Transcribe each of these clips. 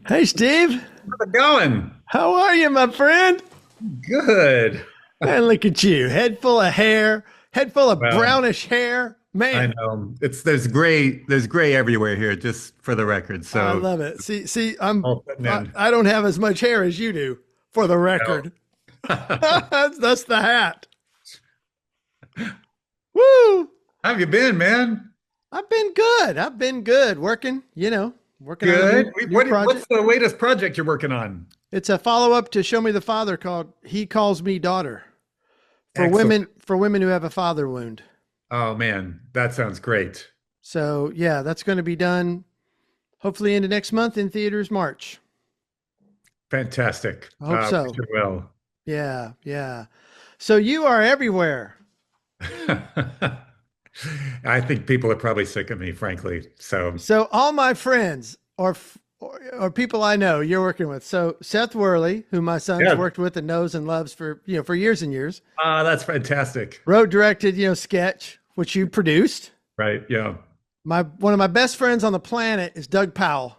Hey, Steve. How's it going? How are you, my friend? Good. Man, look at you. Head full of hair, head full of Well, brownish hair. I Man, know there's gray everywhere here, just for the record. I So love it. See, I'm all putting I, in. I don't have as much hair as you do, for the No. record. That's the hat. Woo! How have you been, man? I've been good. I've been good. Working, working on a Good. new What's project. the latest project you're working on? It's a follow-up to Show Me the Father called He Calls Me Daughter for Excellent. women who have a father wound. Oh man, that sounds great. So yeah, that's going to be done hopefully into next month in theaters March. Fantastic. I hope Wish so. you well. Yeah, yeah. So you are everywhere. I think people are probably sick of me, frankly. So So all my friends or people I know you're working with. So Seth Worley, who my son's yeah, worked with and knows and loves for for years and years, that's fantastic. wrote, directed, sketch, which you produced. Right. Yeah. My one of my best friends on the planet is Doug Powell,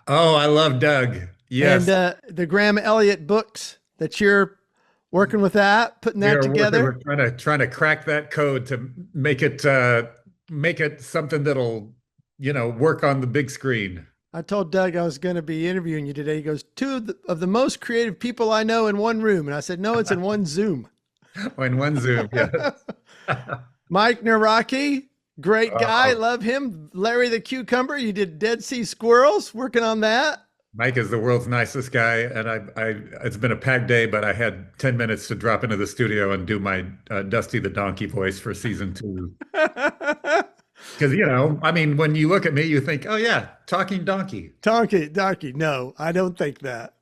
Oh, I love Doug. and Yes. the Graham Elliott books that you're working with that, putting We that are working, together. we're trying to crack that code to make it something that'll, work on the big screen. I told Doug I was going to be interviewing you today. He goes, two of the most creative people I know in one room. And I said, no, it's in one Zoom. In one Zoom, yes. Mike Naraki, great guy. Uh, Love him. Larry the Cucumber, you did Dead Sea Squirrels, working on that. Mike is the world's nicest guy, and it's been a packed day, but I had 10 minutes to drop into the studio and do my Dusty the Donkey voice for season two. Because, I mean, when you look at me, you think, oh yeah, talking donkey. Donkey. No, I don't think that.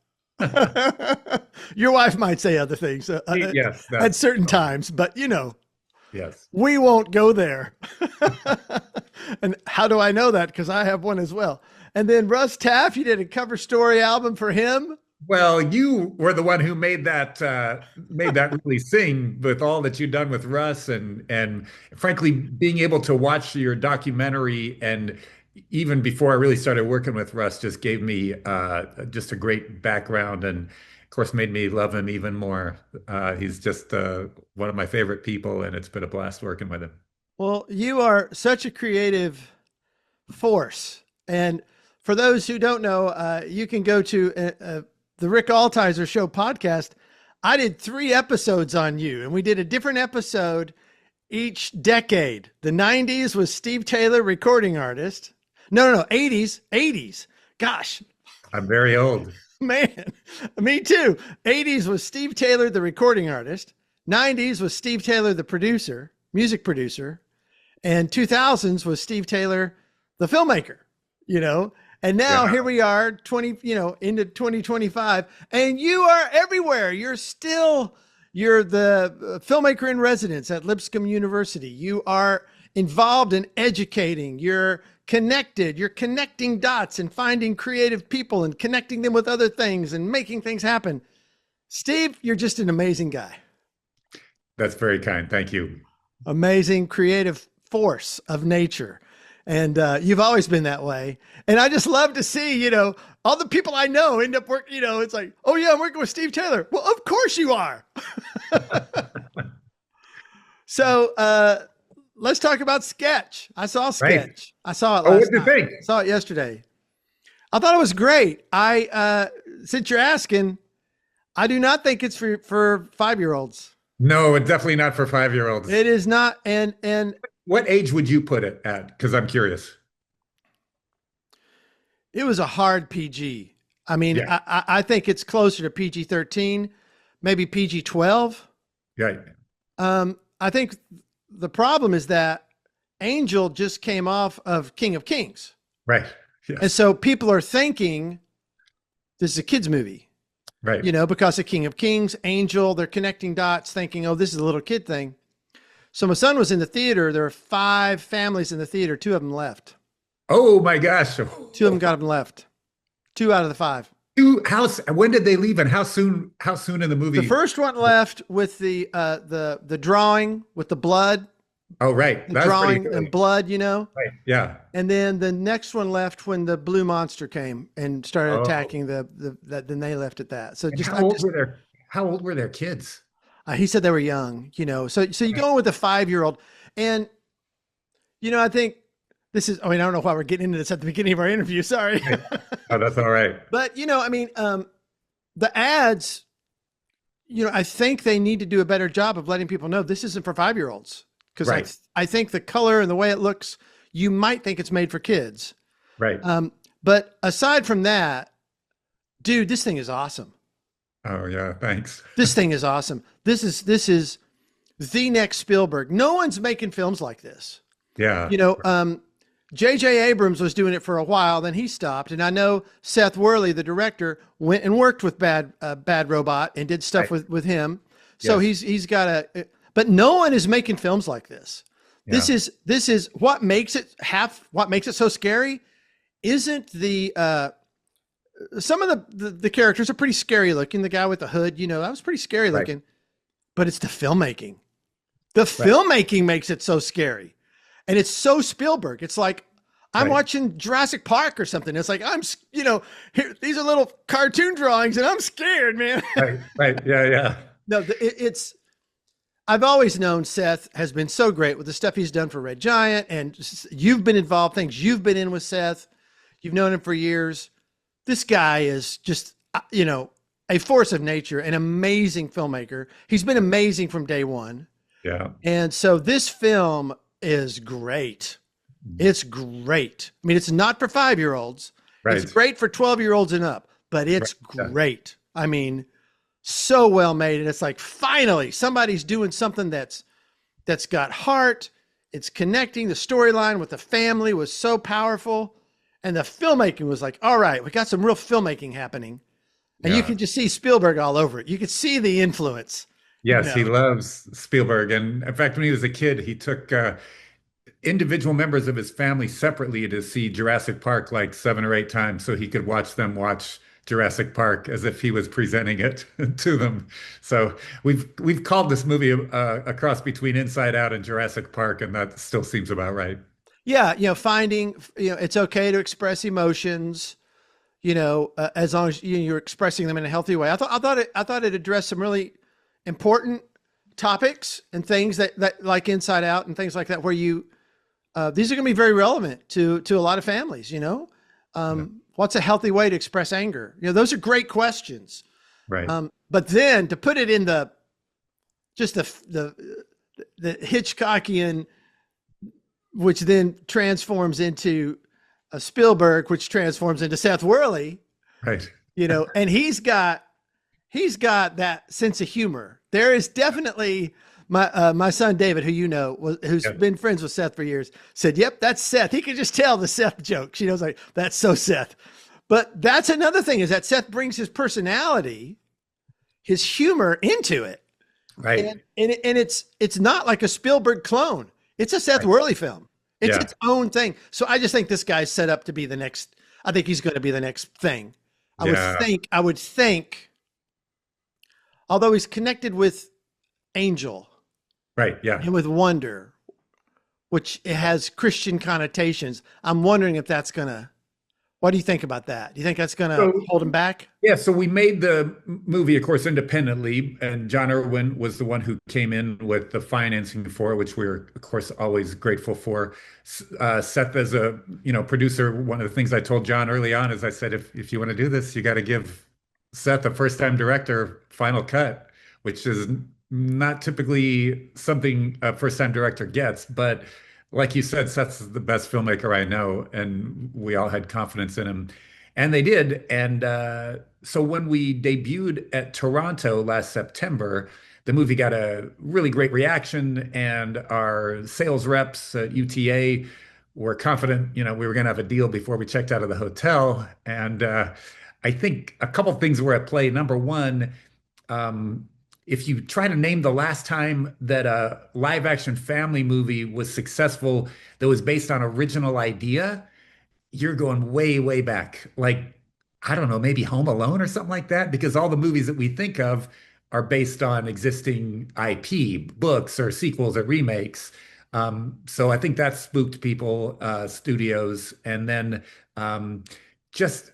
Your wife might say other things Yes, at that's certain times, but yes. we won't go there. And how do I know that? Because I have one as well. And then Russ Taff, you did a cover story album for him. Well, you were the one who made that really sing with all that you've done with Russ, and frankly, being able to watch your documentary, and even before I really started working with Russ, just gave me just a great background, and of course made me love him even more. He's just one of my favorite people, and it's been a blast working with him. Well, you are such a creative force. And for those who don't know, you can go to the Rick Altizer Show podcast. I did 3 episodes on you, and we did a different episode each decade. The 90s was Steve Taylor, recording artist. No, 80s. Gosh, I'm very old. man, me too. 80s was Steve Taylor, the recording artist. 90s was Steve Taylor, the producer, music producer. And 2000s was Steve Taylor, the filmmaker, and now Yeah. here we are into 2025, and you are everywhere. You're the filmmaker in residence at Lipscomb University. You are involved in educating. You're connected. You're connecting dots and finding creative people and connecting them with other things and making things happen. Steve, you're just an amazing guy. That's very kind. Thank you. Amazing creative force of nature. And you've always been that way. And I just love to see, all the people I know end up working, it's like, oh yeah, I'm working with Steve Taylor. Well, of course you are. So let's talk about Sketch. I saw Right. Sketch. I saw it Oh, last what do you night. think? I saw it yesterday. I thought it was great. Since you're asking, I do not think it's for 5-year-olds. No, it's definitely not for 5-year-olds. It is not. And What age would you put it at? Because I'm curious. it was a hard PG. I mean, Yeah, I think it's closer to PG-13, maybe PG-12. right. I think the problem is that Angel just came off of King of Kings. Right. And Yes. so people are thinking this is a kid's movie, Right. because of King of Kings, Angel, they're connecting dots thinking, oh, this is a little kid thing. So my son was in the theater. There were 5 families in the theater. 2 of them left. Oh my gosh. 2 of them got up and left. 2 out of the 5. When did they leave, and how soon in the The movie? first one left with the drawing with the blood. Oh, right. the That was pretty drawing early. and blood, you know. Right. Yeah. And then the next one left when the blue monster came and started Oh. attacking then they left at that. So And just I just how old were their kids? he said they were young, you know. So you go in with a 5-year-old, and I think this is. I mean, I don't know why we're getting into this at the beginning of our interview. Sorry, Right. Oh, that's all right. but I mean, the ads. I think they need to do a better job of letting people know this isn't for 5-year-olds, because Right. I think the color and the way it looks, you might think it's made for kids. Right. But aside from that, dude, this thing is awesome. Oh, yeah. Thanks. This thing is awesome. This is the next Spielberg. No one's making films like this. Yeah. J.J. Abrams was doing it for a while, then he stopped. And I know Seth Worley, the director, went and worked with Bad Robot and did stuff Right. with him. So Yes. he's got but no one is making films like this. Yeah. This is what makes it so scary. Isn't the some of the characters are pretty scary looking. The guy with the hood, that was pretty scary Right. looking, but it's the filmmaking. The Right. filmmaking makes it so scary. And it's so Spielberg. It's like I'm Right. watching Jurassic Park or something. It's like here, these are little cartoon drawings, and I'm scared, man. Right. Right. Yeah. Yeah. No, it's. I've always known Seth has been so great with the stuff he's done for Red Giant, and you've been involved, things you've been in with Seth. You've known him for years. This guy is just, a force of nature, an amazing filmmaker. He's been amazing from day one. Yeah. And so this film is great. It's great. I mean, it's not for 5-year-olds. Right. It's great for 12-year-olds and up, but it's Right. Yeah. great. I mean, so well made. And it's like, finally, somebody's doing something that's got heart. It's connecting. The storyline with the family was so powerful. And the filmmaking was like, all right, we got some real filmmaking happening. And you Yeah. can just see Spielberg all over it. You could see the influence. Yes, he loves Spielberg. And in fact, when he was a kid, he took individual members of his family separately to see Jurassic Park like 7 or 8 times so he could watch them watch Jurassic Park as if he was presenting it to them. So we've called this movie a cross between Inside Out and Jurassic Park, and that still seems about right. Yeah, finding, it's okay to express emotions, as long as you're expressing them in a healthy way. I thought it addressed some really important topics and things that like Inside Out and things like that, where these are going to be very relevant to a lot of families. Yeah. What's a healthy way to express anger? Those are great questions. Right. But then to put it in the Hitchcockian, which then transforms into a Spielberg, which transforms into Seth Worley, Right. and he's got that sense of humor. There is definitely my son David, who's Yeah. been friends with Seth for years, said, "Yep, that's Seth." He could just tell the Seth jokes. Like, that's so Seth. But that's another thing, is that Seth brings his personality, his humor into it, Right. and it's not like a Spielberg clone. It's a Seth Right. Worley film. It's Yeah. its own thing. So I just think this guy's set up to be the next. I think he's going to be the next thing. Yeah. I would think, although he's connected with Angel Right. Yeah. and with Wonder, which it has Christian connotations. I'm wondering if that's gonna. What do you think about that? Do you think that's gonna So hold him back? Yeah, so we made the movie, of course, independently, and John Irwin was the one who came in with the financing for it, which we're, of course, always grateful for. Seth, as a producer, one of the things I told John early on is I said, if you want to do this, you got to give Seth, a first-time director, final cut, which is not typically something a first-time director gets, but like you said, Seth's the best filmmaker I know, and we all had confidence in him. And they did. And so when we debuted at Toronto last September, the movie got a really great reaction, and our sales reps at UTA were confident, we were going to have a deal before we checked out of the hotel. And I think a couple of things were at play. Number one, if you try to name the last time that a live action family movie was successful that was based on original idea, you're going way, way back. Like, I don't know, maybe Home Alone or something like that, because all the movies that we think of are based on existing IP, books or sequels or remakes. So I think that spooked people, studios. And then just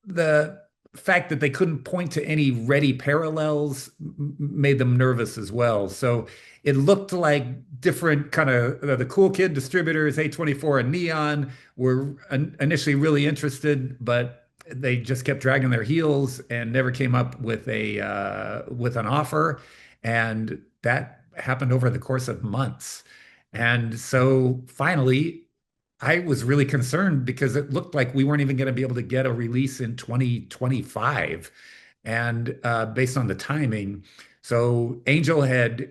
the fact that they couldn't point to any ready parallels made them nervous as well. So it looked like different kind of the cool kid distributors, A24 and Neon, were initially really interested, but they just kept dragging their heels and never came up with an offer. And that happened over the course of months. And so finally, I was really concerned because it looked like we weren't even going to be able to get a release in 2025. And based on the timing, so Angel had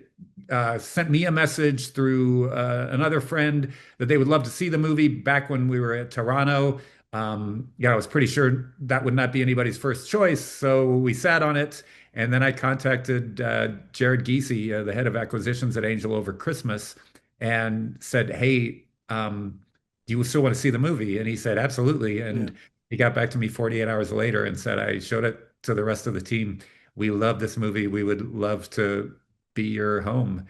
sent me a message through another friend that they would love to see the movie back when we were at Toronto. Yeah, I was pretty sure that would not be anybody's first choice. So we sat on it. And then I contacted Jared Giese, the head of acquisitions at Angel, over Christmas and said, "Hey, do you still want to see the movie?" And he said, "Absolutely." Yeah. And he got back to me 48 hours later and said, "I showed it to the rest of the team. We love this movie. We would love to be your home."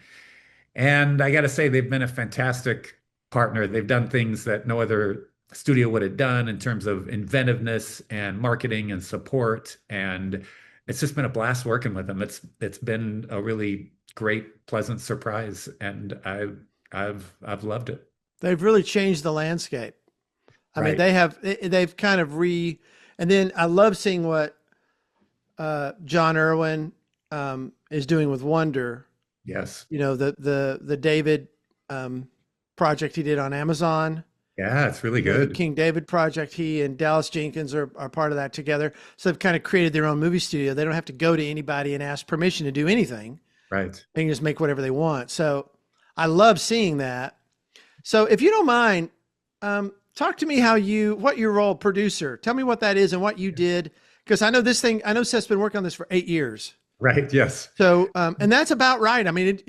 And I got to say, they've been a fantastic partner. They've done things that no other studio would have done in terms of inventiveness and marketing and support. And it's just been a blast working with them. It's been a really great, pleasant surprise, and I've loved it. They've really changed the landscape. I mean, Right. they've kind of and then I love seeing what John Irwin is doing with Wonder. Yes. You know, the David project he did on Amazon, Yeah, it's really the good. King David project. He and Dallas Jenkins are part of that together. So they've kind of created their own movie studio. They don't have to go to anybody and ask permission to do anything. Right. They can just make whatever they want. So I love seeing that. So if you don't mind, talk to me what your role, producer, tell me what that is and what you did. Because I know Seth's been working on this for 8 years. Right. Yes. So, and that's about right. I mean,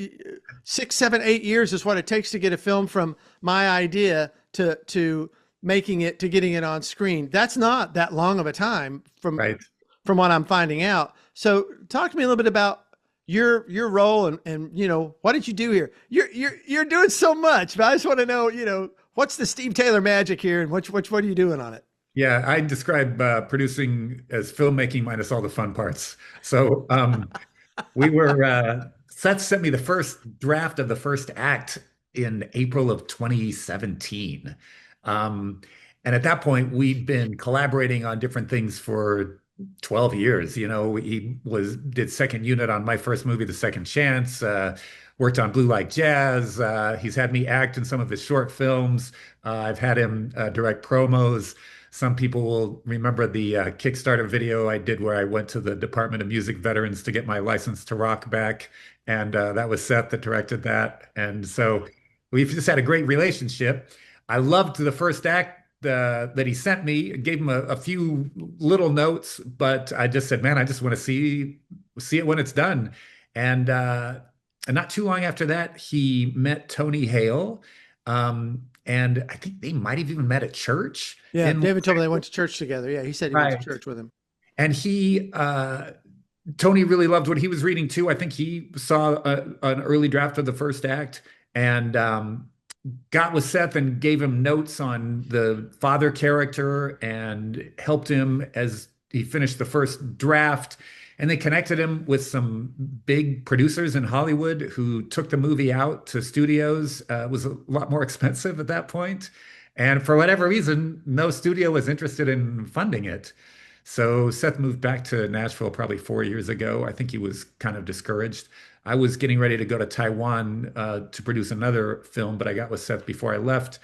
6, 7, 8 years is what it takes to get a film from my idea to making it, to getting it on screen. That's not that long of a time Right. from what I'm finding out. So talk to me a little bit about your role and what did you do here? You're doing so much, but I just want to know, what's the Steve Taylor magic here and what are you doing on it? Yeah, I describe producing as filmmaking minus all the fun parts. So we were Seth sent me the first draft of the first act in April of 2017. Um, and at that point, we'd been collaborating on different things for 12 years. You know, he did second unit on my first movie, The Second Chance, worked on Blue Like Jazz. He's had me act in some of his short films. I've had him direct promos. Some people will remember the Kickstarter video I did where I went to the Department of Music Veterans to get my license to rock back. And that was Seth that directed that. And so we've just had a great relationship. I loved the first act that he sent me, gave him a few little notes, but I just said, man, I just want to see it when it's done. And not too long after that, he met Tony Hale. And I think they might have even met at church Yeah, in David told me they went to church together. Yeah, he said he went to right. church with him. And Tony really loved what he was reading too. I think he saw an early draft of the first act and got with Seth and gave him notes on the father character and helped him as he finished the first draft. And they connected him with some big producers in Hollywood who took the movie out to studios. It was a lot more expensive at that point. And for whatever reason, no studio was interested in funding it. So Seth moved back to Nashville probably 4 years ago. I think he was kind of discouraged. I was getting ready to go to Taiwan to produce another film, but I got with Seth before I left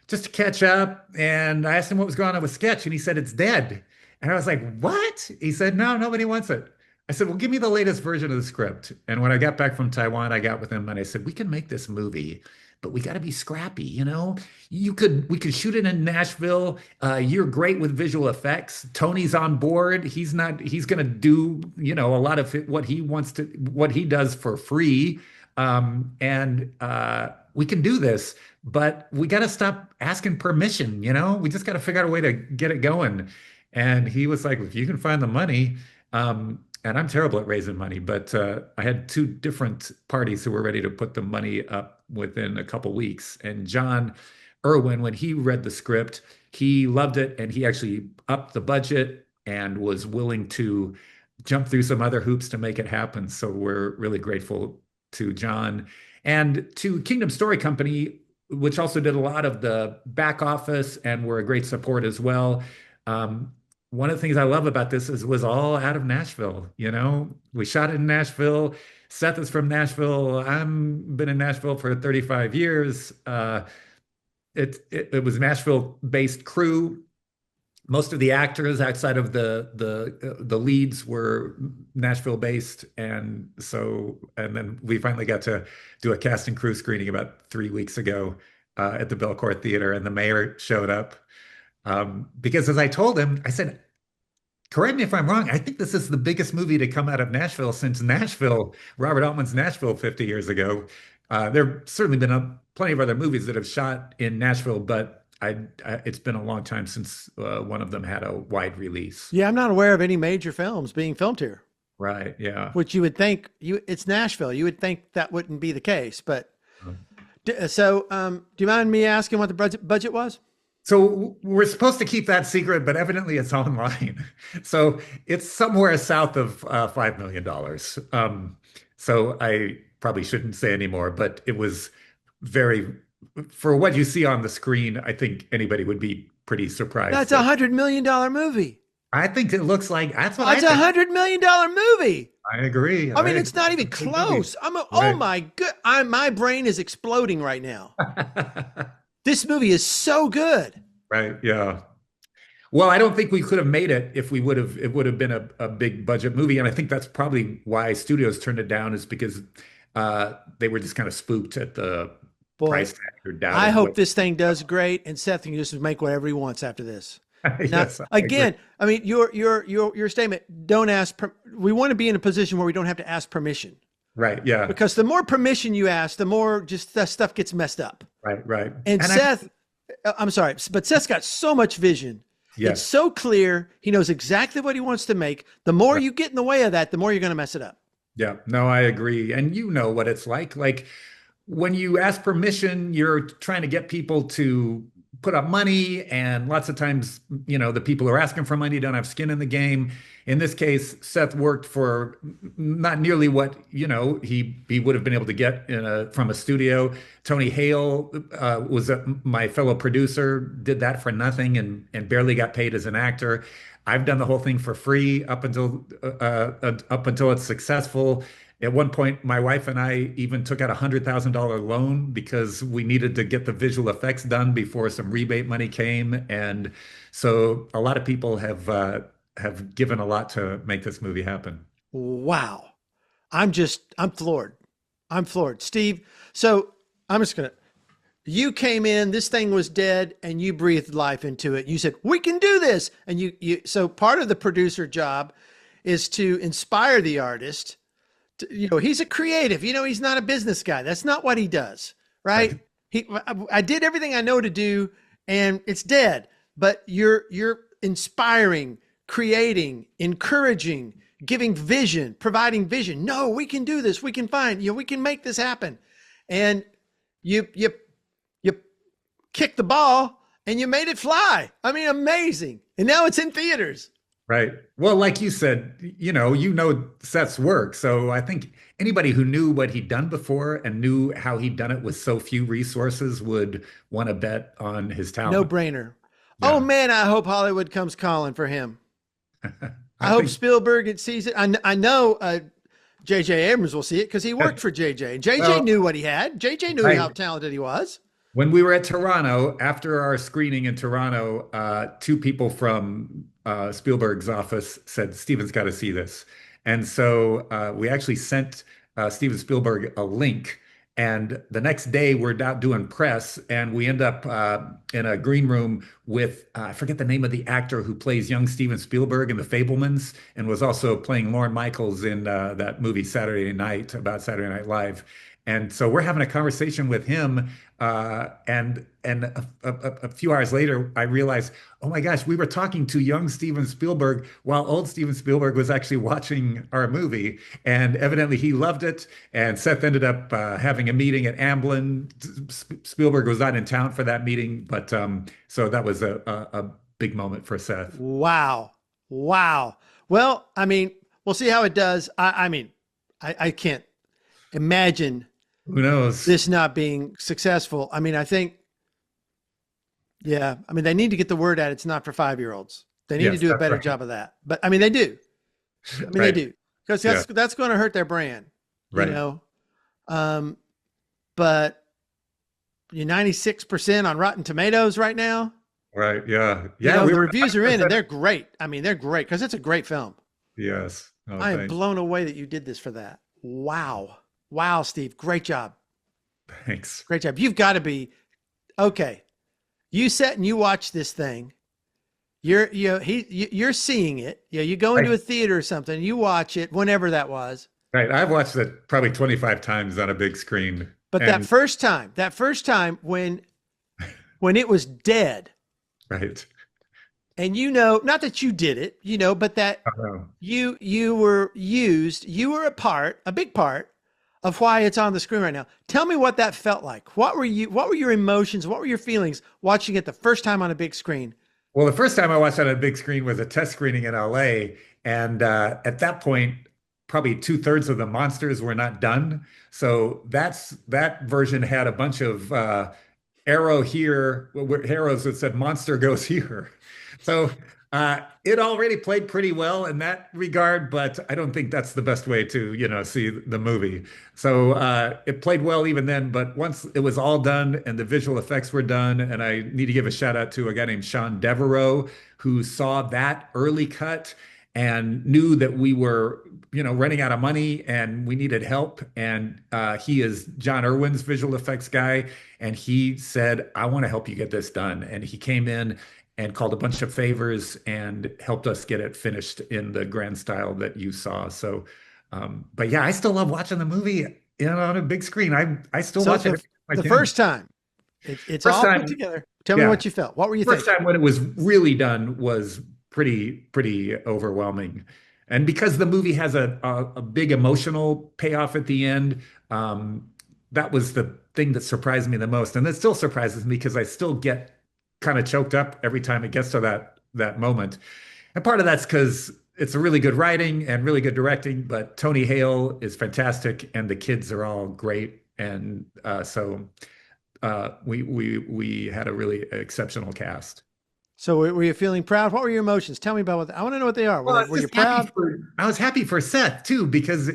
just to catch up. And I asked him what was going on with Sketch, and he said it's dead. And I was like, "What?" He said, "No, nobody wants it." I said, "Well, give me the latest version of the script." And when I got back from Taiwan, I got with him and I said, "We can make this movie, but we got to be scrappy, you know? We could shoot it in Nashville. You're great with visual effects. Tony's on board. He's going to do, a lot of what he wants to, what he does for free. And we can do this, but we got to stop asking permission, We just got to figure out a way to get it going." And he was like, "If you can find the money." and I'm terrible at raising money, but I had two different parties who were ready to put the money up within a couple weeks. And John Irwin, when he read the script, he loved it, and he actually upped the budget and was willing to jump through some other hoops to make it happen. So we're really grateful to John and to Kingdom Story Company, which also did a lot of the back office and were a great support as well. Um, One of the things I love about this is it was all out of Nashville. You know, we shot it in Nashville. Seth is from Nashville. I'm been in Nashville for 35 years. It was Nashville-based crew. Most of the actors outside of the leads were Nashville-based, and then we finally got to do a cast and crew screening about 3 weeks ago at the Belcourt Theater, and the mayor showed up because as I told him, I said, correct me if I'm wrong. I think this is the biggest movie to come out of Nashville since Nashville, Robert Altman's Nashville 50 years ago. There have certainly been plenty of other movies that have shot in Nashville, but it's been a long time since one of them had a wide release. Yeah, I'm not aware of any major films being filmed here, Right. Yeah. which you would think it's Nashville. You would think that wouldn't be the case, but so do you mind me asking what the budget was? So we're supposed to keep that secret, but evidently it's online. So it's somewhere south of $5 million. So I probably shouldn't say anymore, but it was very, for what you see on the screen, I think anybody would be pretty surprised. That's $100 million movie. I think it looks like that's what That's I think. $100 million movie. I agree. I mean, it's not even close. Oh Right. my good. My brain is exploding right now. This movie is so good. Right. Yeah. Well, I don't think we could have made it if it would have been a big budget movie. And I think that's probably why studios turned it down is because they were just kind of spooked at the Boy, price tag or I doubted hope what. this thing does great, and Seth can just make whatever he wants after this. Now, Yes, I agree. again, I mean, your statement. Don't ask. We want to be in a position where we don't have to ask permission, Right. Yeah. because the more permission you ask, the more just that stuff gets messed up. Right. Right. And Seth, I'm sorry, but Seth's got so much vision. It's Yes. so clear. He knows exactly what he wants to make. The more Right. you get in the way of that, the more you're going to mess it up. Yeah. No, I agree. And you know what it's like. Like when you ask permission, you're trying to get people to put up money, and lots of times, the people who are asking for money don't have skin in the game. In this case, Seth worked for not nearly what, he would have been able to get from a studio. Tony Hale was my fellow producer, did that for nothing and barely got paid as an actor. I've done the whole thing for free up until it's successful. At one point, my wife and I even took out a $100,000 loan because we needed to get the visual effects done before some rebate money came. And so a lot of people have given a lot to make this movie happen. Wow. I'm floored. I'm floored. Steve, so you came in, this thing was dead, and you breathed life into it. You said, we can do this. And so part of the producer job is to inspire the artist. He's a creative, he's not a business guy. That's not what he does. Right. I did everything I know to do and it's dead, but you're inspiring, creating, encouraging, giving vision, providing vision. No, we can do this. We can we can make this happen. And you kicked the ball and you made it fly. I mean, amazing. And now it's in theaters. Right. Well, like you said, you know Seth's work. So I think anybody who knew what he'd done before and knew how he'd done it with so few resources would want to bet on his talent. No brainer. Yeah. Oh man, I hope Hollywood comes calling for him. I hope think- Spielberg sees it. I know J.J. Abrams will see it because he worked for J.J. And J.J. Well, knew what he had. J.J. knew right. how talented he was. When we were at Toronto, after our screening in Toronto, two people from Spielberg's office said, Steven's got to see this. And so we actually sent Steven Spielberg a link. And the next day, we're out doing press, and we end up in a green room with, I forget the name of the actor who plays young Steven Spielberg in The Fabelmans and was also playing Lorne Michaels in that movie Saturday Night, about Saturday Night Live. And so we're having a conversation with him, and a few hours later, I realized, oh my gosh, we were talking to young Steven Spielberg while old Steven Spielberg was actually watching our movie, and evidently he loved it. And Seth ended up having a meeting at Amblin. Spielberg was not in town for that meeting, but so that was a big moment for Seth. Wow. Wow. Well, I mean, we'll see how it does. I mean, I can't imagine Who knows? this not being successful. I mean, I think, yeah, I mean, they need to get the word out. It's not for 5-year-olds. They need to Yes, do a that's better right. job of that. But I mean, they do. I mean, they Right. do because Yeah. that's going to hurt their brand, you Right. know. Um, but you're 96% on Rotten Tomatoes right now. Right. Yeah. You Yeah. know, We the were reviews are in and 100%. they're great. I mean, they're great because it's a great film. Yes. Oh, I am thanks. blown away that you did this for that. Wow. Wow, Steve. Great job. Thanks. Great job. You've got to be okay. You sit and you watch this thing. You're seeing it. You go into Right. a theater or something, you watch it whenever that was. Right. I've watched it probably 25 times on a big screen. But And that first time when it was dead, right. and you know, not that you did it, you know, but that I know. you were used, you were a big part of why it's on the screen right now. Tell me what that felt like. What were your emotions? What were your feelings watching it the first time on a big screen? Well, the first time I watched it on a big screen was a test screening in LA. And at that point, probably two-thirds of the monsters were not done. So that version had a bunch of arrow here, arrows that said monster goes here. So it already played pretty well in that regard, but I don't think that's the best way to, see the movie. So it played well even then, but once it was all done and the visual effects were done, and I need to give a shout out to a guy named Sean Devereaux who saw that early cut and knew that we were, running out of money and we needed help. And he is John Irwin's visual effects guy. And he said, I want to help you get this done. And he came in and called a bunch of favors and helped us get it finished in the grand style that you saw. So, but yeah, I still love watching the movie on a big screen. I still So watch it every time I the can. first time, it's First all put time, together. Tell me yeah. what you felt. What were you First thinking? time when it was really done was pretty overwhelming. And because the movie has a big emotional payoff at the end, um, that was the thing that surprised me the most. And it still surprises me because I still get kind of choked up every time it gets to that moment. And part of that's because it's a really good writing and really good directing, but Tony Hale is fantastic and the kids are all great. And so we had a really exceptional cast. So were you feeling proud? What were your emotions? Tell me about what I want to know what they are. Well, Were you proud? I was happy for Seth too because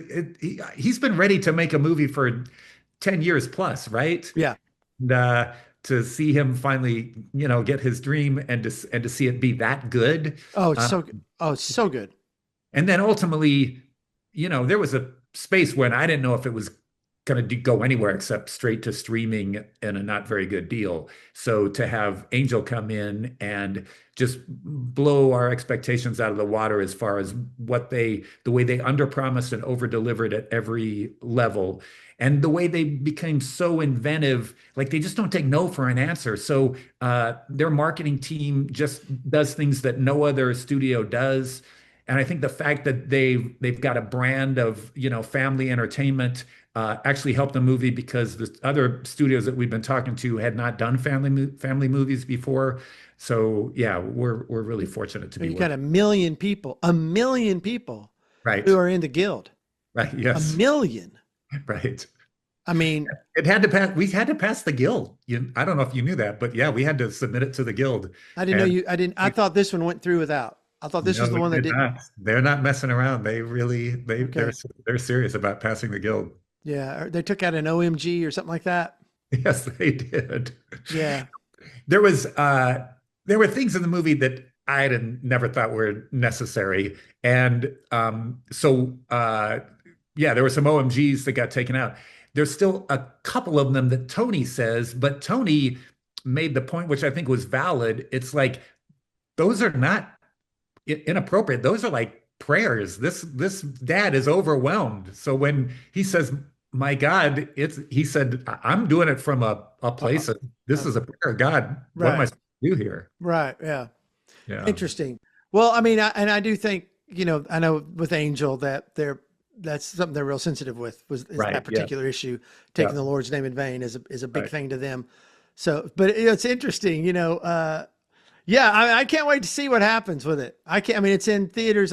he's been ready to make a movie for 10 years plus, right? Yeah. And to see him finally, get his dream and to see it be that good. Oh, it's Uh, so good. Oh, it's so good. and then ultimately, there was a space when I didn't know if it was going to go anywhere except straight to streaming and a not very good deal. So to have Angel come in and just blow our expectations out of the water as far as the way they underpromised and overdelivered at every level. And the way they became so inventive, like they just don't take no for an answer. So their marketing team just does things that no other studio does. And I think the fact that they've got a brand of family entertainment actually helped the movie because the other studios that we've been talking to had not done family movies before. So yeah, we're really fortunate to be You got working. a million people who Right, are in the guild. right, A yes, million. right. I mean, It had to pass. We had to pass the guild. I don't know if you knew that, but yeah, we had to submit it to the guild. I didn't know And you. I didn't. I thought this one went through without. I thought this was no, the we one that did didn't. not. They're not messing around. They really Okay. they're serious about passing the guild. Yeah. They took out an OMG or something like that. Yes, they did. Yeah. There was there were things in the movie that I had never thought were necessary. And yeah, there were some OMGs that got taken out. There's still a couple of them that Tony says, but Tony made the point, which I think was valid. It's like those are not inappropriate. Those are like prayers. This dad is overwhelmed. So when he says my God, he said, I'm doing it from a Uh, place of, this uh, is a prayer. God, what am I right, supposed to do here? right, yeah. Yeah. Interesting. Well, I mean, and I do think, I know with Angel that that's something they're real sensitive with is Right. that Yeah. particular issue. Taking Yeah. the Lord's name in vain is a big Right. thing to them. So, but it's interesting, yeah, I can't wait to see what happens with it. I can't. I mean, it's in theaters.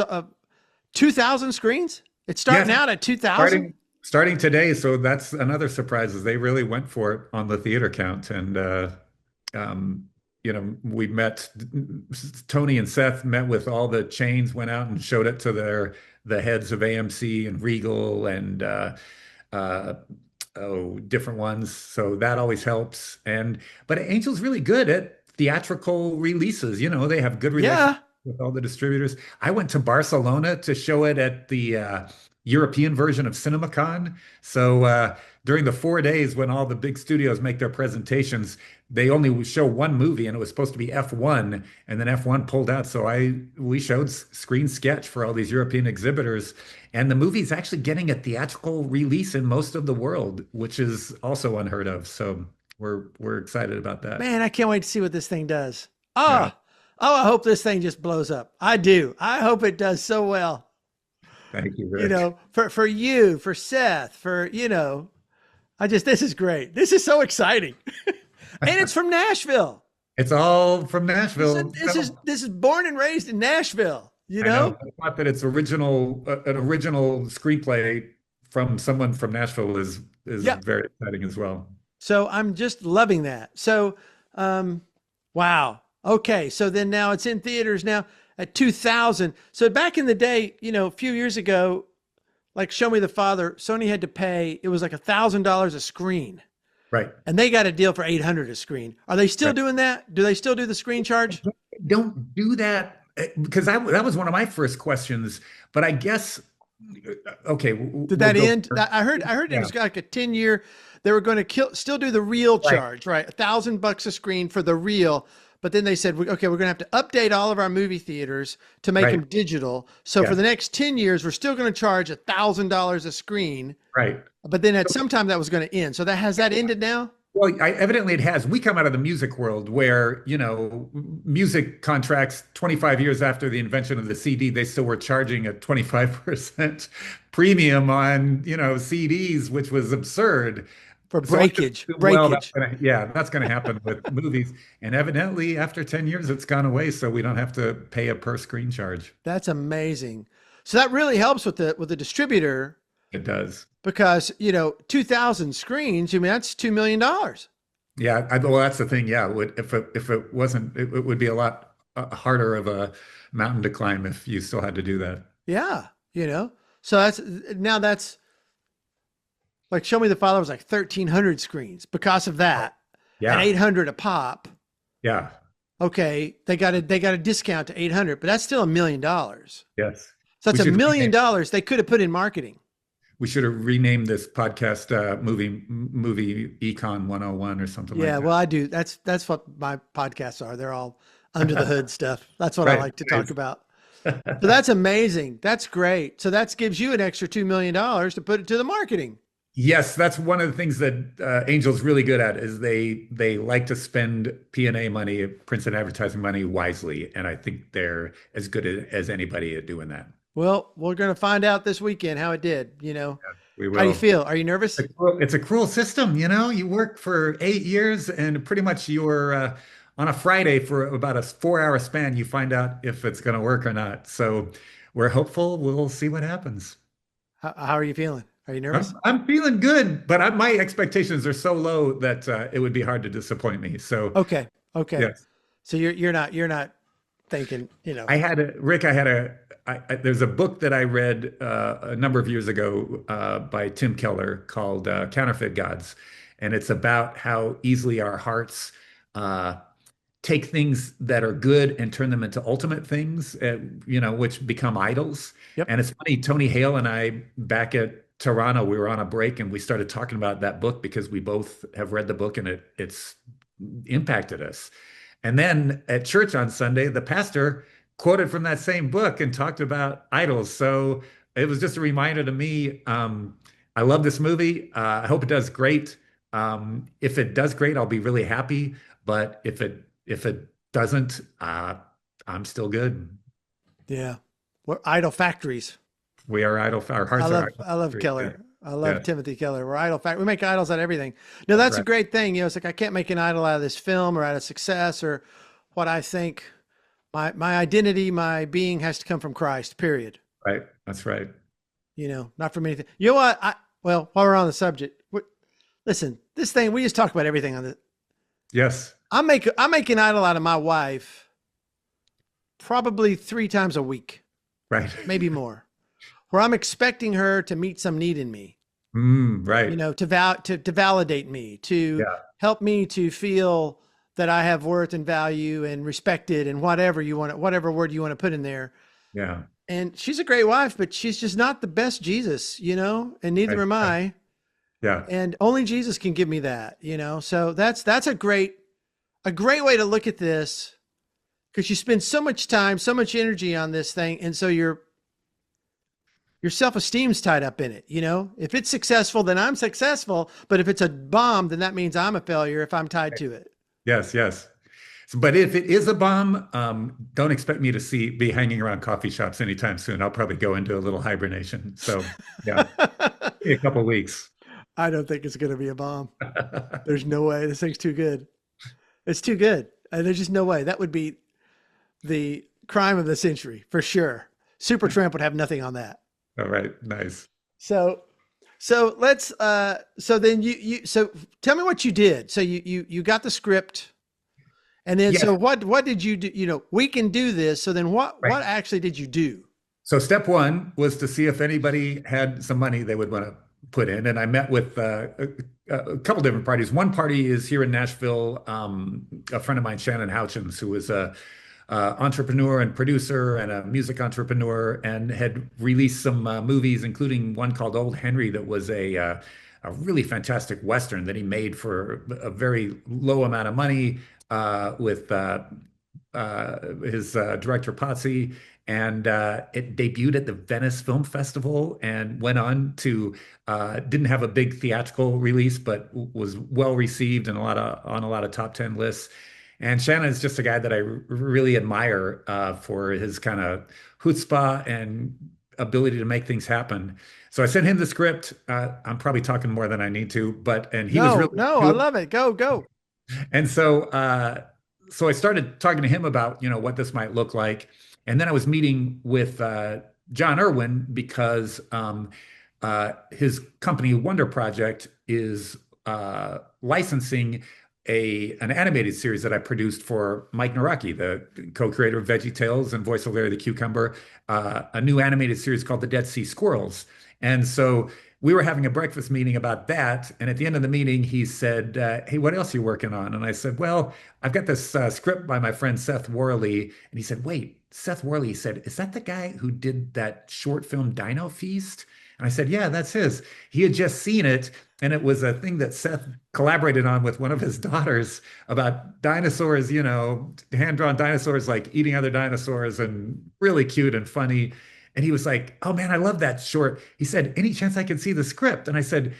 2,000 screens. It's starting Yes. out at 2,000. Starting today. So that's another surprise is they really went for it on the theater count. And um, we met Tony and Seth met with all the chains, went out and showed it to the heads of AMC and Regal and uh, different ones. So that always helps. But Angel's really good at theatrical releases. They have good relations Yeah, with all the distributors. I went to Barcelona to show it at the European version of CinemaCon. So during the 4 days when all the big studios make their presentations, they only would show one movie, and it was supposed to be F1, and then F1 pulled out. So we showed screen sketch for all these European exhibitors, and the movie's actually getting a theatrical release in most of the world, which is also unheard of. So we're excited about that. man, I can't wait to see what this thing does. Yeah. Ah, oh, I hope this thing just blows up. I do. I hope it does so well. Thank you, Rick. For you, for Seth, this is great. This is so exciting. And it's from Nashville. It's all from This is Nashville. this is this is born and raised in Nashville, you I know. know? I thought that it's an original screenplay from someone from Nashville is Yeah. very exciting as well. So I'm just loving that. So wow. Okay. So then now it's in theaters now at 2000. So back in the day, a few years ago, like Show Me the Father, Sony had to pay, it was like $1,000 a screen. Right. And they got a deal for 800 a screen. Are they still Right. doing that? Do they still do the screen charge? Don't do that because that was one of my first questions. But I guess okay, Did we'll that go. end? I heard it Yeah. was like a 10-year. They were going to still do the real Right. charge, right? $1,000 a screen for the real. But then they said, okay, we're going to have to update all of our movie theaters to make Right. them digital. So for Yes. the next 10 years, we're still going to charge $1,000 a screen. Right. But then at some time that was going to end. So has that ended now? Well, evidently it has. We come out of the music world where, music contracts 25 years after the invention of the CD, they still were charging a 25% premium on, CDs, which was absurd. For So I just breakage, assume, well, breakage. that's gonna happen with movies. And evidently after 10 years, it's gone away, so we don't have to pay a per screen charge. That's amazing. So that really helps with the distributor It does. because 2,000 screens. I mean, that's $2 million. Yeah, well, that's the thing. Yeah, if it wasn't, it would be a lot harder of a mountain to climb if you still had to do that. Yeah, So that's like Show Me the Father was like 1,300 screens because of that, and Yeah, 800 a pop. yeah, Okay, they got a discount to 800, but that's still $1 million. yes. So We that's a should million rename, dollars they could have put in marketing. we should have renamed this podcast movie Econ 101 or something like Yeah, that. well, I do. That's what my podcasts are. They're all under the hood stuff. That's what I Right. like to talk Nice. about. So that's amazing. That's great. So that gives you an extra $2 million to put it to the marketing. Yes, that's one of the things that Angel's really good at is they like to spend P&A money, prints and advertising money wisely, and I think they're as good as anybody at doing that. Well, we're going to find out this weekend how it did. We How do you will. feel? Are you nervous? It's a cruel system, You work for 8 years, and pretty much you're on a Friday for about a 4 hour span. You find out if it's going to work or not. So we're hopeful. We'll see what happens. How are you feeling? Are you nervous? I'm feeling good, but my expectations are so low that it would be hard to disappoint me. So Okay. Okay. yes, So you're not thinking, Rick. There's a book that I read a number of years ago by Tim Keller called Counterfeit Gods, and it's about how easily our hearts uh, take things that are good and turn them into ultimate things, which become idols. Yep. And it's funny, Tony Hale and I back at Toronto, we were on a break and we started talking about that book because we both have read the book and it's impacted us. And then at church on Sunday, the pastor quoted from that same book and talked about idols. So it was just a reminder to me I love this movie. I hope it does great. If it does great, I'll be really happy. But if it doesn't, I'm still good. Yeah. We're idol factories. We are idle. Our hearts are idle. I love Factories. Yeah. Keller. I love Yeah. Timothy Keller. We're idol fact. We make idols out of everything. No, That's that's a right. great thing. It's like I can't make an idol out of this film or out of success or what I think. My identity, my being has to come from Christ. Period. Right. That's right. Not from anything. You know what? Well, while we're on the subject, listen, this thing we just talk about everything on this. Yes. I make an idol out of my wife probably 3 times a week, Right. maybe more, where I'm expecting her to meet some need in me, Right. to validate me, to Yeah. help me to feel that I have worth and value and respected and whatever word you want to put in there. Yeah. And she's a great wife, but she's just not the best Jesus, and neither Right. am Right. I. Yeah. And only Jesus can give me that. So that's a great way to look at this because you spend so much time, so much energy on this thing. And so your self-esteem's tied up in it. If it's successful, then I'm successful. But if it's a bomb, then that means I'm a failure if I'm tied to it. Yes. Yes. But if it is a bomb, don't expect me to be hanging around coffee shops anytime soon. I'll probably go into a little hibernation. So yeah, a couple weeks. I don't think it's going to be a bomb. There's no way. This thing's too good. It's too good. There's just no way. That would be the crime of the century for sure. Supertramp would have nothing on that. All right, nice. So, let's. So then So tell me what you did. So you got the script, and then Yes, so what did you do? We can do this. So then right. what actually did you do? So step one was to see if anybody had some money they would want to put in, and I met with a couple different parties. One party is here in Nashville. A friend of mine, Shannon Houchins, who is a entrepreneur and producer and a music entrepreneur, and had released some movies, including one called Old Henry, that was a really fantastic Western that he made for a very low amount of money with his director Potsy, and it debuted at the Venice Film Festival and went on to didn't have a big theatrical release, but was well received and on a lot of top 10 lists. And Shannon is just a guy that I really admire for his kind of chutzpah and ability to make things happen. So I sent him the script. I'm probably talking more than I need to, and he was No, really no, I love it. Go. and so I started talking to him about, what this might look like. And then I was meeting with John Irwin because his company Wonder Project is licensing an animated series that I produced for Mike Naraki, the co-creator of Veggie Tales and voice of Larry the Cucumber, a new animated series called The Dead Sea Squirrels. And so we were having a breakfast meeting about that. And at the end of the meeting, he said, "Hey, what else are you working on?" And I said, "Well, I've got this script by my friend Seth Worley." And he said, "Wait, Seth Worley," he said, "is that the guy who did that short film Dino Feast?" And I said, "Yeah, that's his." He had just seen it, and it was a thing that Seth collaborated on with one of his daughters about dinosaurs, hand-drawn dinosaurs like eating other dinosaurs, and really cute and funny. And he was like, "Oh man, I love that short." He said, "Any chance I can see the script?" And I said,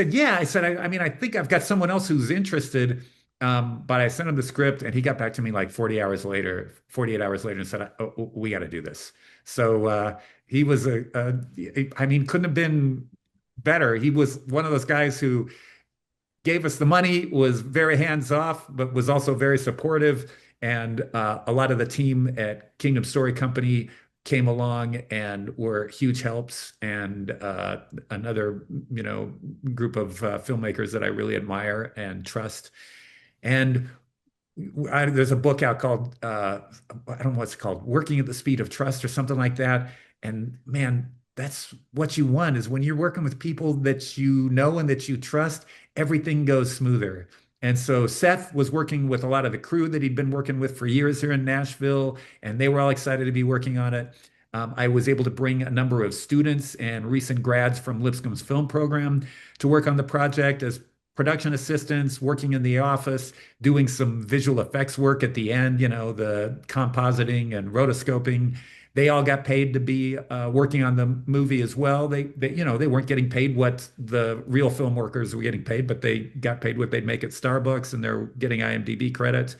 "Yeah." I said, I mean, I think I've got someone else who's interested." But I sent him the script, and he got back to me like 48 hours later, and said, "Oh, we got to do this." So he was I mean, couldn't have been better. He was one of those guys who gave us the money, was very hands off, but was also very supportive. And a lot of the team at Kingdom Story Company came along and were huge helps. And another, group of filmmakers that I really admire and trust. And there's a book out called I don't know what's it called, Working at the Speed of Trust or something like that. And man, that's what you want, is when you're working with people that you know and that you trust, everything goes smoother. And so Seth was working with a lot of the crew that he'd been working with for years here in Nashville, and they were all excited to be working on it. I was able to bring a number of students and recent grads from Lipscomb's film program to work on the project as production assistants, working in the office, doing some visual effects work at the end, the compositing and rotoscoping. they all got paid to be working on the movie as well. They weren't getting paid what the real film workers were getting paid, but they got paid what they'd make at Starbucks, and they're getting IMDb credit.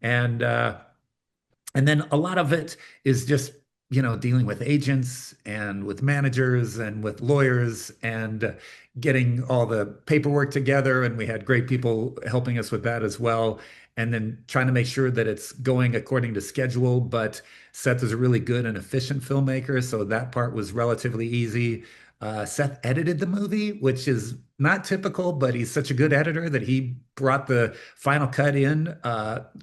And and then a lot of it is just, dealing with agents and with managers and with lawyers and getting all the paperwork together. And we had great people helping us with that as well. And then trying to make sure that it's going according to schedule. But Seth is a really good and efficient filmmaker, so that part was relatively easy. Seth edited the movie, which is not typical, but he's such a good editor that he brought the final cut in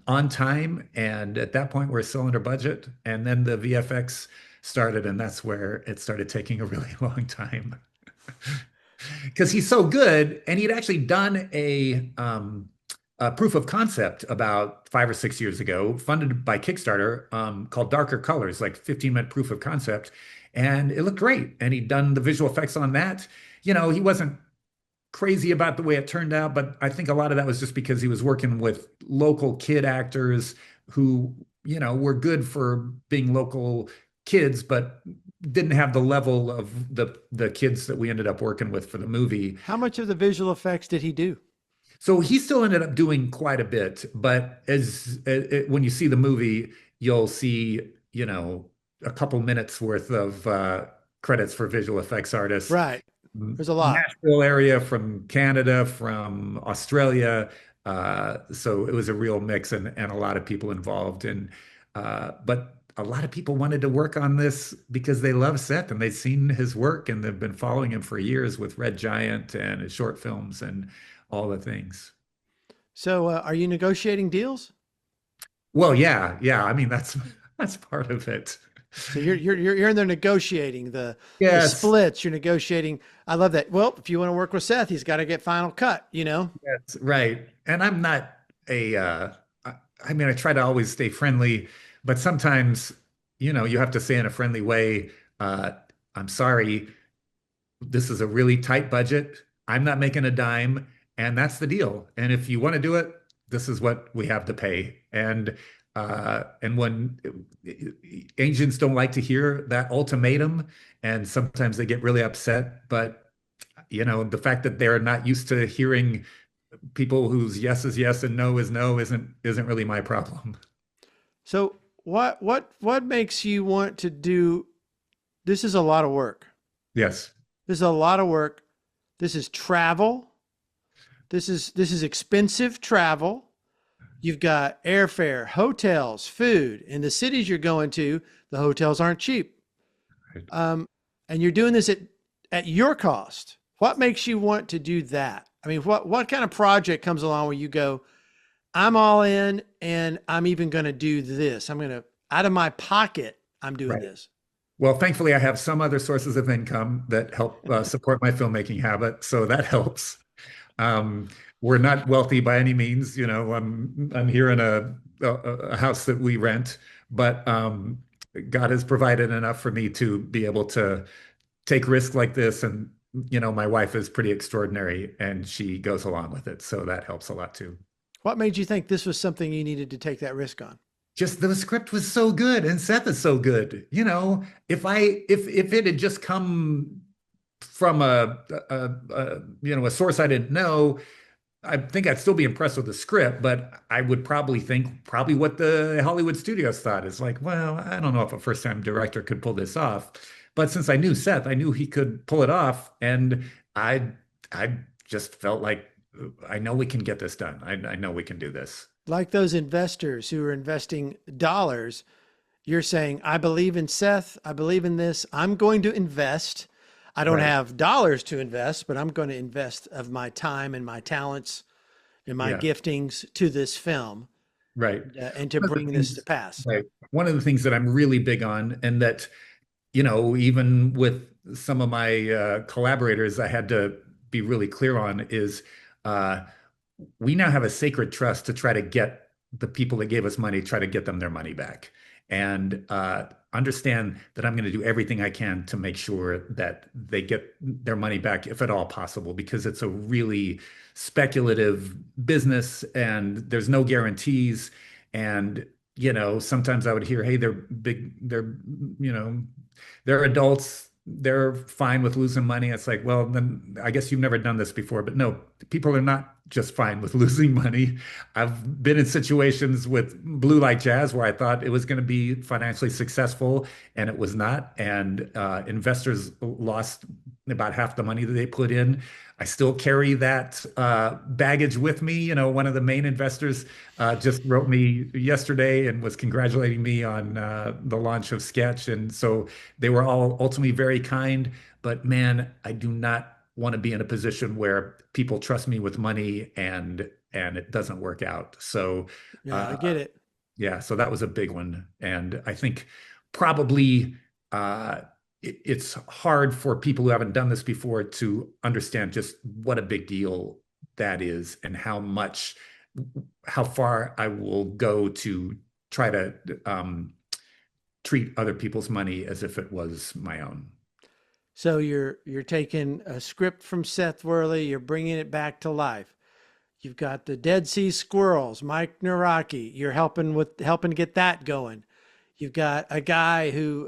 on time. And at that point, we're still under budget. And then the VFX started, and that's where it started taking a really long time because he's so good. And he'd actually done a proof of concept about 5 or 6 years ago, funded by Kickstarter, called Darker Colors, like 15-minute proof of concept. And it looked great. And he'd done the visual effects on that. He wasn't crazy about the way it turned out, but I think a lot of that was just because he was working with local kid actors who, were good for being local kids, but didn't have the level of the kids that we ended up working with for the movie. How much of the visual effects did he do? So he still ended up doing quite a bit, but when you see the movie, you'll see, a couple minutes worth of credits for visual effects artists. Right. There's a lot. Nashville area, from Canada, from Australia. So it was a real mix, and a lot of people involved. But a lot of people wanted to work on this because they love Seth and they've seen his work and they've been following him for years with Red Giant and his short films and all the things. So, are you negotiating deals? Well, yeah, yeah. I mean, that's part of it. So you're in there negotiating the Yes, splits. You're negotiating. I love that. Well, if you want to work with Seth, he's got to get final cut. that's right. And I'm not I mean, I try to always stay friendly, but sometimes, you have to say in a friendly way, uh, I'm sorry, this is a really tight budget. I'm not making a dime, and that's the deal. And if you want to do it, this is what we have to pay. And when agents don't like to hear that ultimatum, and sometimes they get really upset, but the fact that they're not used to hearing people whose yes is yes and no is no isn't really my problem. So what makes you want to do? This is a lot of work. Yes, This is a lot of work. This is travel. This is expensive travel. You've got airfare, hotels, food. In the cities you're going to, the hotels aren't cheap. right. And you're doing this at your cost. What makes you want to do that? I mean, what kind of project comes along where you go, I'm all in and I'm even going to do this. I'm going to, out of my pocket, I'm doing Right. this. Well, thankfully, I have some other sources of income that help support my filmmaking habit, so that helps. Um, we're not wealthy by any means. I'm here in a house that we rent, but God has provided enough for me to be able to take risks like this. And my wife is pretty extraordinary, and she goes along with it, so that helps a lot too. What made you think this was something you needed to take that risk on? Just the script was so good, and Seth is so good. If it had just come from a source I didn't know, I think I'd still be impressed with the script, but I would probably think what the Hollywood studios thought is like, well, I don't know if a first-time director could pull this off. But since I knew Seth, I knew he could pull it off, and I just felt like I know we can get this done. I know we can do this. Like those investors who are investing dollars, you're saying, I believe in Seth. I believe in this. I'm going to invest. I don't Right. have dollars to invest, but I'm going to invest of my time and my talents and my Yeah. giftings to this film Right. and to One of the bring this to things, pass. right. One of the things that I'm really big on, and that, even with some of my collaborators, I had to be really clear on is uh, we now have a sacred trust to try to get the people that gave us money, try to get them their money back. And understand that I'm going to do everything I can to make sure that they get their money back, if at all possible, because it's a really speculative business and there's no guarantees. And sometimes I would hear, hey, they're big, you know, they're adults, they're fine with losing money. It's like, well, then I guess you've never done this before. But no, people are not just fine with losing money. I've been in situations with Blue Light Jazz where I thought it was going to be financially successful and it was not. And investors lost about half the money that they put in. I still carry that baggage with me. One of the main investors just wrote me yesterday and was congratulating me on the launch of Sketch. And so they were all ultimately very kind. But man, I do not want to be in a position where people trust me with money and it doesn't work out. So Yeah, I uh, get it. yeah, so that was a big one. And I think probably it's hard for people who haven't done this before to understand just what a big deal that is and how far I will go to try to treat other people's money as if it was my own. So you're taking a script from Seth Worley, you're bringing it back to life. You've got the Dead Sea Squirrels, Mike Naraki. You're helping to get that going. You've got a guy who's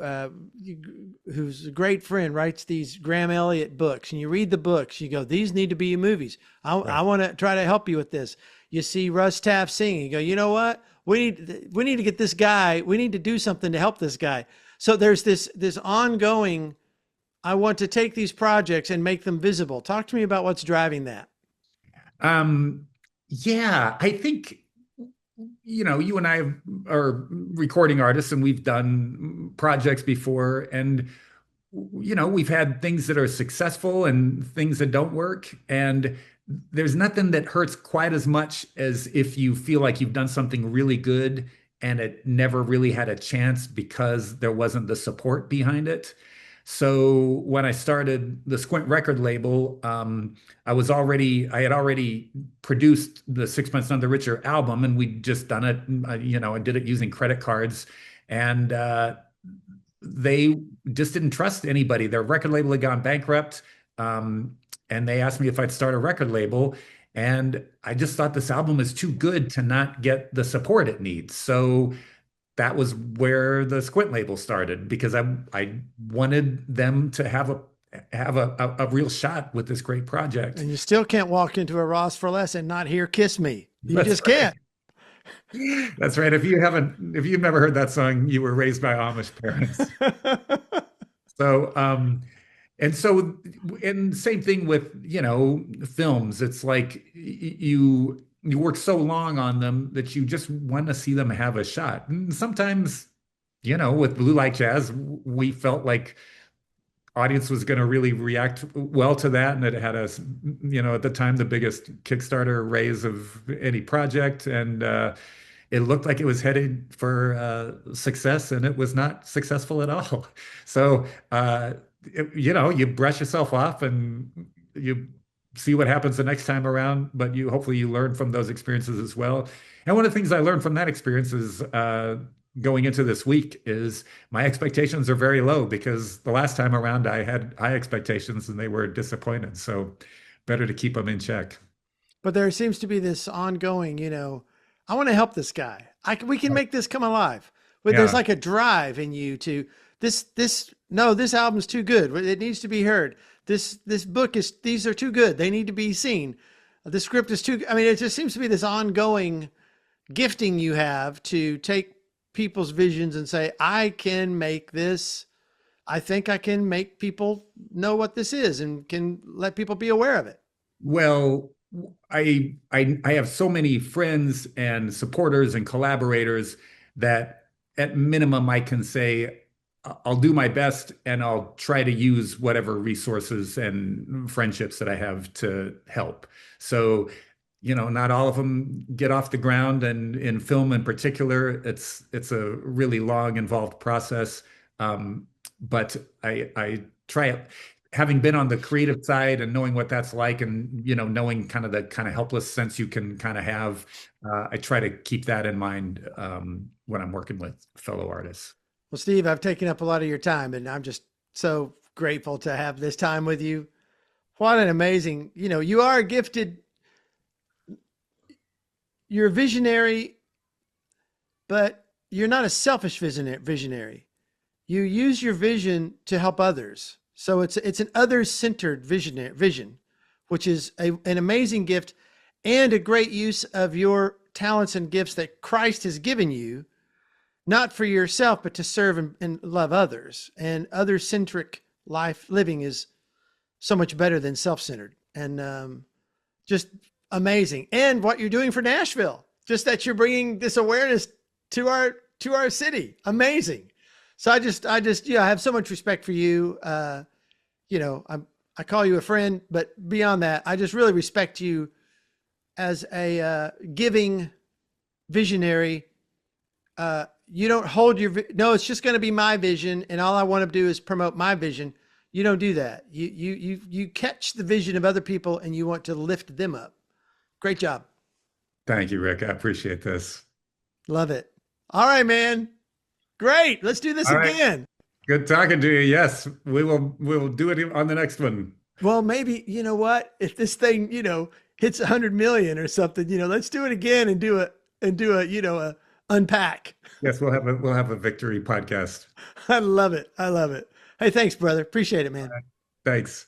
a great friend, writes these Graham Elliott books, and you read the books. You go, these need to be movies. I Right. want to try to help you with this. You see Russ Taff singing. You go, you know what? We need to get this guy. We need to do something to help this guy. So there's this ongoing. I want to take these projects and make them visible. Talk to me about what's driving that. Um, yeah, I think, you and I are recording artists and we've done projects before. And we've had things that are successful and things that don't work. And there's nothing that hurts quite as much as if you feel like you've done something really good and it never really had a chance because there wasn't the support behind it. So when I started the Squint record label, I had already produced the Six Months None the Richer album, and we'd just done it. I did it using credit cards, and they just didn't trust anybody. Their record label had gone bankrupt, and they asked me if I'd start a record label. And I just thought this album is too good to not get the support it needs. So that was where the Squint label started because I wanted them to have a real shot with this great project. And you still can't walk into a Ross for Less and not hear "Kiss Me." You That's just right. can't. That's right. If you've never heard that song, you were raised by Amish parents. So, and same thing with, films. It's like you work so long on them that you just want to see them have a shot. And sometimes, with Blue Light Jazz, we felt like audience was going to really react well to that, and it had a, at the time the biggest Kickstarter raise of any project, and it looked like it was headed for success, and it was not successful at all. So, you brush yourself off and you see what happens the next time around, but hopefully you learn from those experiences as well. And one of the things I learned from that experience is going into this week is my expectations are very low because the last time around I had high expectations and they were disappointed. So better to keep them in check. But there seems to be this ongoing, I want to help this guy. We can make this come alive. But there's Yeah. like a drive in you to no, this album's too good. It needs to be heard. This book these are too good. They need to be seen. The script is too, I mean, it just seems to be this ongoing gifting you have to take people's visions and say, I can make this. I think I can make people know what this is and can let people be aware of it. Well, I have so many friends and supporters and collaborators that at minimum I can say I'll do my best and I'll try to use whatever resources and friendships that I have to help. So, not all of them get off the ground, and in film in particular, it's a really long, involved process. Um, but I try it having been on the creative side and knowing what that's like and knowing kind of the kind of helpless sense you can kind of have, I try to keep that in mind when I'm working with fellow artists. Well, Steve, I've taken up a lot of your time and I'm just so grateful to have this time with you. What an amazing, you are gifted, you're a visionary, but you're not a selfish visionary. You use your vision to help others. So it's an others-centered vision, which is an amazing gift and a great use of your talents and gifts that Christ has given you, not for yourself, but to serve and love others. And other-centric life living is so much better than self-centered. And just amazing. And what you're doing for Nashville, just that you're bringing this awareness to our city. Amazing. So I just, I have so much respect for you. I call you a friend, but beyond that, I just really respect you as a giving visionary. You don't hold no, it's just going to be my vision, and all I want to do is promote my vision. You don't do that. You catch the vision of other people and you want to lift them up. Great job. Thank you, Rick. I appreciate this. Love it. All right, man. Great. Let's do this All right. again. Good talking to you. Yes, we'll do it on the next one. Well, maybe, you know what? If this thing, hits 100 million or something, let's do it again and do a unpack. Yes, we'll have a victory podcast. I love it. Hey, thanks, brother. Appreciate it, man. Thanks.